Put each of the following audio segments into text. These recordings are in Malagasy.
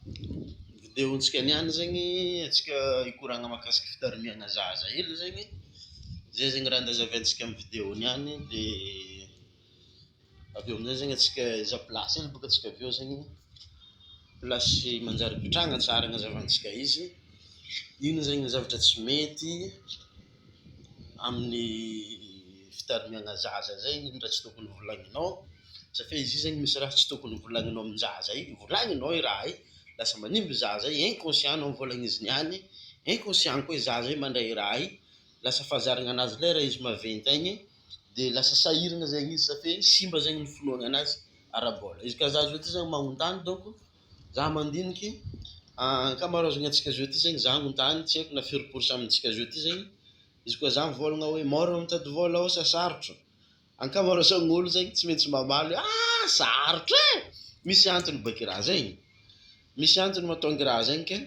Videontsika niany zegny atsika ikoragna mahakasiky fitarimiana zaza hely zegny zay zegny raha andazavantsika amin'ny vidéo niany de aveo amin'izay zegny atsika iza plasy hely bôka atsika aveo zegny plasy manjary ipitrahana tsara agnazavantsika izy ino zegny zavatra tsy mety amin'ny fitarimiana zaza zay, ino raha tsy tokony volagninao satria izy io zegny misy raha tsy tokony volagninao amin-jaza io, volagninao i raha io lasa manimby zaza io, inconscient anao mivolagna izy niany, inconscient koa zaza io mandray raha io, lasa fazaragna anazy lera izy maventy agny de lasa sahiragna zegny izy satria simba zegny ny finoana anazy ara-bola. Izy ka zaza ty zegny magnontany donc za mandiniky ankamaroazagna antsika zao ty zegny za agnontany tsy haiko na firy pourcent amintsika zao ty zegny izy koa za mivolagna hoe mora mitady vola ao sa sarotro, ankamaroazan'olo zegny tsy maintsy mamaly sarotro misy antony baky raha zegny, misy antony mahatonga raha zegny ke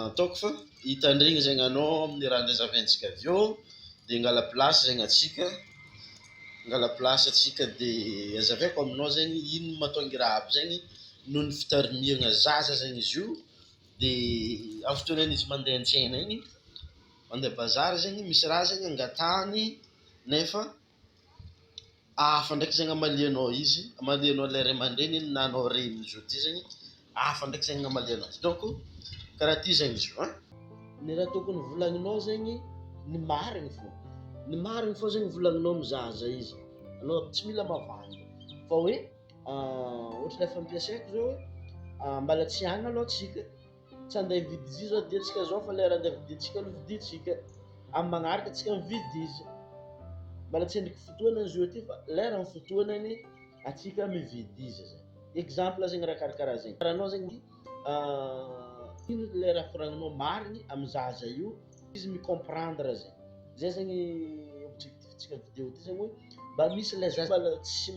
ataoko fa hitandrigny zegny anao amin'ny raha andazavantsika aveo de ngala plasy zegny atsika, ngala plasy atsika de azavaiko aminao zegny ino mahatonga raha aby zegny noho ny fitarimiana zaza zegny izy io de amin'ny fotoanan'izy mandeha an-tsena igny mandeha bazary zegny misy raha zegny angatahany nefa hafa ndraiky zegny amalianao izy, amalianao lera aman-dreny iny na anao reny izy ty zegny hafa ndraiky zegny amalianao izy donc karaha ty zegny izy io ny raha tokony volagninao zegny ny marigny fô, ny marigny fô zegny volagninao mizaza izy, anao tsy mila mavanga fa hoe ohatra le efa ampiasaiko zao hoe mbala tsy agny aloha atsika tsy andeha hividy izy zao dia atsika zao fa lera andeha vidintsika aloha vidintsika amin'ny magnaraka atsika mividy izy, mbala tsy endriky fotoana izy io ty fa lera ny fotoanany atsika mividy izy zay. Exemple zegny raha karakaraha zegny raha anao zegny ino le raha koragninao marigny amin'ny zaza io izy micomprendre zegny, zay zegny objectifntsika vidéo ty zegny hoe mba misy le zaza mbala tsy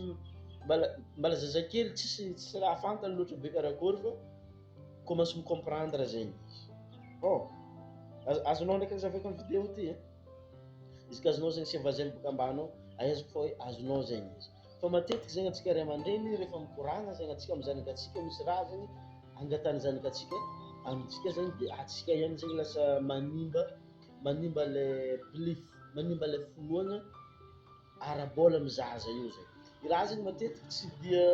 mbala zazakely tsisy raha fantany loatra be karakory fa commence micomprendre zegny izy. Azonao ndraiky azavaiko amin'ny vidéo ty izy ka azonao zegny sy avazainy boka ambany ao ahaizako fa hoe azonao zegny izy fa matetiky zegny atsika ray aman-dreny rehefa mikoragna zegny atsika amin'ny zanakatsika misy raha zegny angatany zanakatsika amitsika zegny de atsika ihany zegny lasa manimba le manimba le finoana ara-bola amin'ny zaza io zegny. I raha zegny matetiky tsy dia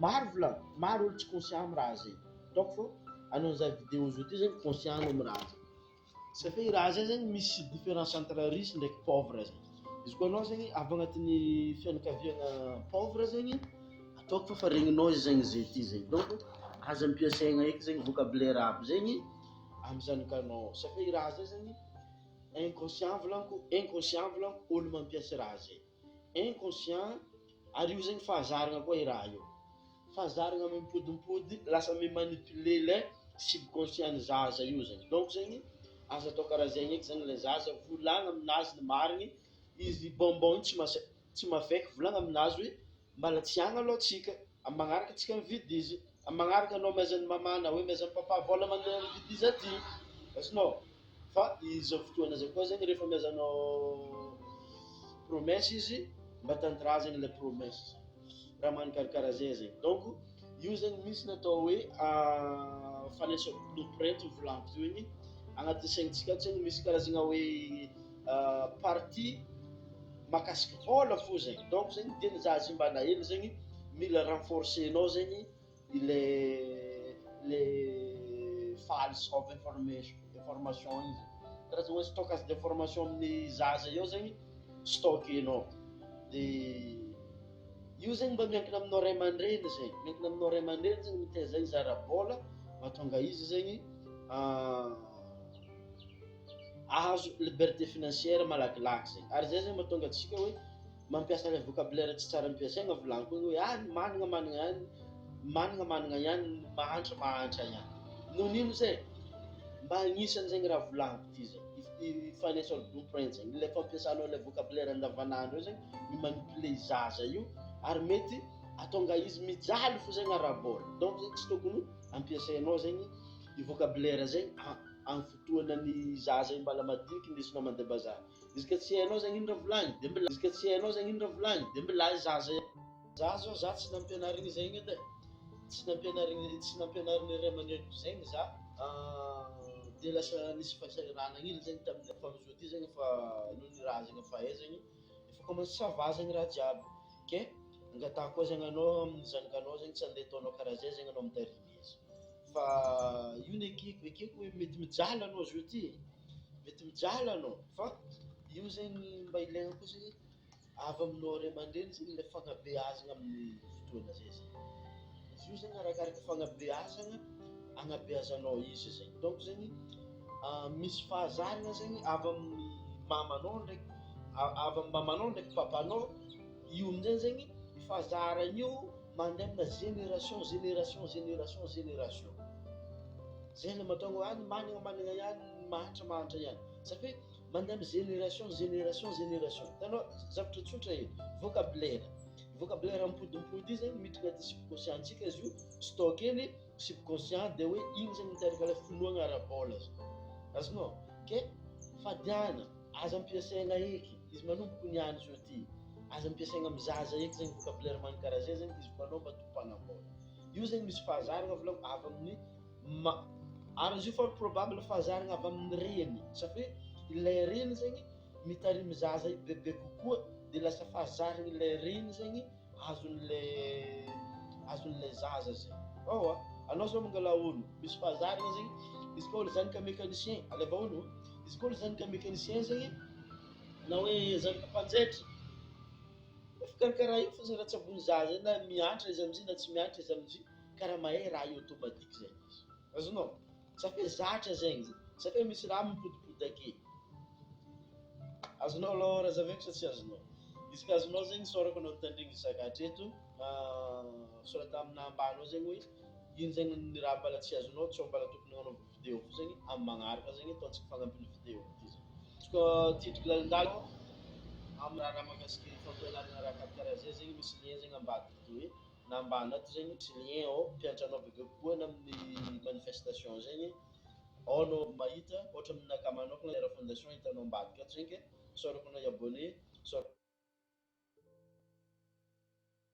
maro volagny, maro olo tsy conscient amin'ny raha zegny donc fô anao mizaha vidéo zao ty zegny conscient anao amin'ny raha zegny satria i raha zay zegny misy différence entre riche ndraiky pauvre zegny, izy koa anao zegny avy agnatin'ny fianakaviana pauvre zegny ataoko fa regninao izy zegny zay ty zegny donc aza ampiasaigna eky zegny vocabulaire aby zegny amin'ny zanakanao satria i raha zay zegny inconscient volaniko olo mampiasa raha zay inconscient ary io zegny fahazaragna koa i raha io, fahazaragna mimpodimpody lasa mimanipule le subconscient zaza io zegny donc zegny aza atao karaha zegny eky zegny le zaza volagna aminazy ny marigny izy bonbon tsy mafaiky volagna aminazy hoe mbala tsy agny aloha atsika amin'ny magnaraka atsika mividy izy, amin'ny magnaraka anao maizan'ny mamana hoe maizan'ny papa vola mandeha mividy izy aty azonao fa izy fotoana zay koa zegny rehefa miazanao promesse izy mba tanterah zegny le promesse raha manikarakara zay zegny donc io zegny misy natao hoe financial blueprint volagniko teo igny agnatin'ny saintsika zegny misy karazagna hoe partie mahakasiky vola fô zegny donc zegny dieny zaza io mbana hely zegny mila renforcenao zegny le files of information izy karazagna hoe stockage d'information amin'ny zaza io zegny stockenao de io zegny mba miankina aminao ray aman-dreny zegny, miankina aminao ray aman-dreny zegny mitaiza izy ara-bola mahatonga izy zegny ahazo liberté financière malakilaky zegny ary zay zegny mahatonga atsika hoe mampiasa le vocabulaire tsy tsara ampiasaigna volagniko igny hoe managna ihany mahantra ihany noho n'ino zay mba agnisan'ny zegny raha volagniko ty zegny i financial blueprint zegny le fampiasanao le vocabulaire andavanandro io zegny mimanipule zaza io ary mety atonga izy mijaly fo zegny ara-bola donc zegny tsy tokony ampiasainao zegny i vocabulaire zegny amin'ny fotoanany zaza io mbala madiniky indesinao mandeha bazary izy ka tsy hainao zegny ino raha volagny de mbila zaza zao za tsy nampianarigny zegny edy tsy nampianariny ray aman-dreniko zegny za dia lasa nisy fahasahiranana iny zegny tamin'ny famozoa ty zegny fa noho ny raha zegny efa zegny efa commence sava zegny raha jiaby ke angatah koa zegny anao amin'ny zanakanao zegny tsy andeha ataonao karaha zay zegny anao mitarimy izy fa io ny ekeko hoe mety mijaly anao zo ty mety mijaly anao fa io zegny mba ilaigna koa zegny avy aminao ray aman-dreny zegny le fanabeazana amin'ny fotoana zay zegny izy io zegny arakaraka fanabeazana anabeazanao izy zegny donc zegny misy fahazarana zegny avy amin'ny mamanao ndraiky avy amin'ny mamanao ndraiky papanao io amin'izay zegny fahazarana io mandeha amina génération zay le mahatonga hoe manana ihany mahantra ihany satria mandeha amin'ny génération hitanao zavatra tsotra edy vocabulaire mipodimpody io zegny miditra anaty subconscientsika izy io stockeny subconscient dia hoe igny zegny miteraka ilay finoana ara-bôla azonao ke fadiana aza ampiasaina eky izy manomboka niany zao ty aza ampiasaina amin'ny zaza eky zegny vocabulaire manao karaha zay zegny izy manao mba tompanam-bôla io zegny misy fahazarana volagno avy amin'ny ary izy io fort probable fahazarana avy amin'ny reny satria ilay reny zegny mitarimy zaza bebe kokoa dia lasa fahazarana ilay reny zegny azon'ilay zaza zegny anao zao mangala olo misy fahazarana zegny izy koa olo zanika mécanicien aleva olo izy koa olo zanika mécanicien zegny na hoe zanika mpanjaitra efa karakaraha io fotsiny raha tsabony zaza na mianatra izy amizay na tsy mianatra izy amizay karaha mahay raha io automatique zegny izy azonao satria zatra zegny satria misy raha mipodipody ake azonao aloha raha zaveko sa tsy azonao izy ka azonao zegny sorako anao mitandriny zakatra eto sorata amina ambany ao zegny hoe ino zegny ny raha mbala tsy azonao tsao mbala tokony anaova vidéo fo zegny amin'ny magnaraka zegny ataontsika fagnampiny vidéo ty zegny izy koa titriky lalindalo amin'ny raha mahakasiky fampianarana raha karaha zay zegny misy lien zegny ambadika ty hoe na ambany ato zegny tsy lien ao mpianatra anao bebe kokoa na amin'ny manifestation zegny ao anao mahita ohatra aminakahy manokana Lera Fondation hitanao ambadika ato zegny ke sorako anao i abonné